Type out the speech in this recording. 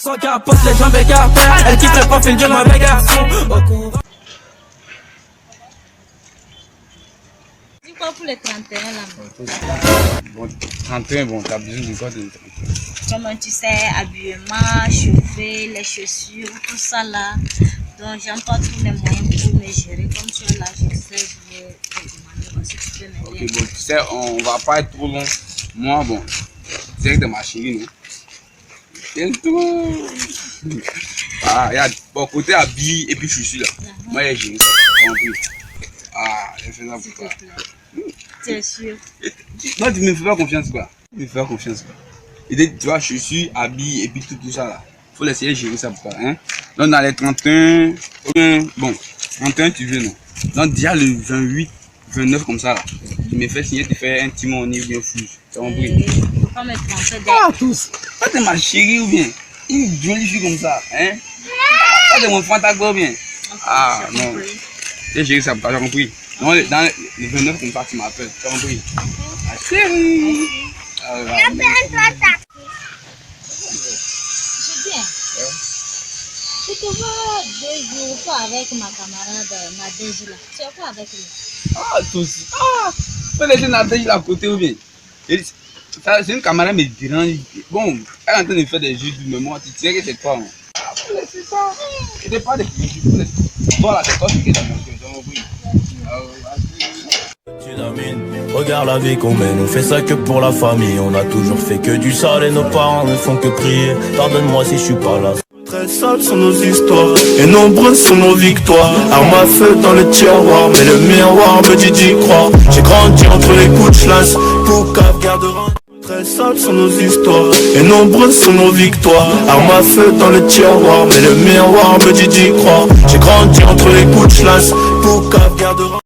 Sans capote, les jambes écartées. Elle kiffe le profil du mauvais garçon. Dis quoi pour les 31 là? Bon, 31, bon, t'as besoin de quoi de 31? Comme tu sais, habillement, cheveux, les chaussures, tout ça là. Donc j'emploie tous les moyens pour me gérer. Comme tu es là, je sais, je vais te demander si tu peux m'aider. Ok, bon, tu sais, on va pas être trop long. Moi, bon, c'est de ma chérie, non? C'est tout. Ah, regarde, bon, côté habillé et puis chaussures là. Moi, j'ai géré ça. Compris. Ah, j'ai fait ça pour toi. Tu es sûr? Non, tu me fais pas confiance, quoi. Tu me fais pas confiance, quoi. Et tu vois, chaussures, habillé et puis tout ça là. Faut laisser gérer ça pour toi, hein. Donc, dans les 31, bon, 31, tu veux, non? Donc, déjà le 28, 29 comme ça là. Tu me fais signer, tu fais un timonier ou bien fou. Tu as compris? Faut pas me tromper des... Ah, tous. Toi, t'es ma chérie ou bien? Une jolie fille comme ça, hein? Toi, t'es mon fantasme ou bien? Ah, non. J'ai géré ça pour toi, tu as compris? Non, dans les 29 comme ça, tu m'appelles, tu as compris? Ah, chérie. Je viens. Je te vois 2 jours pas avec ma camarade Nadège là. Tu es quoi avec lui? Ah, tous. Ah, faut laisser Nadège là à côté ou bien? C'est une camarade me dérange. Bon, elle est en train de faire des jeux de mémoire. Tu sais que c'est toi. Ah, faut laisser ça. Il n'est pas de jeux. Toi là, c'est toi qui es dans mon cœur. Tu as compris? Regarde la vie qu'on mène, on fait ça que pour la famille. On a toujours fait que du sale et nos parents ne font que prier. Pardonne-moi si je suis pas là. Très sales sont nos histoires et nombreuses sont nos victoires. Arme à feu dans le tiroir, mais le miroir me dit d'y croire. J'ai grandi entre les coups de chlasse, Poucave gardera. Très sales sont nos histoires et nombreuses sont nos victoires. Arme à feu dans le tiroir, mais le miroir me dit d'y croire. J'ai grandi entre les coups de chlasse, Poucave gardera.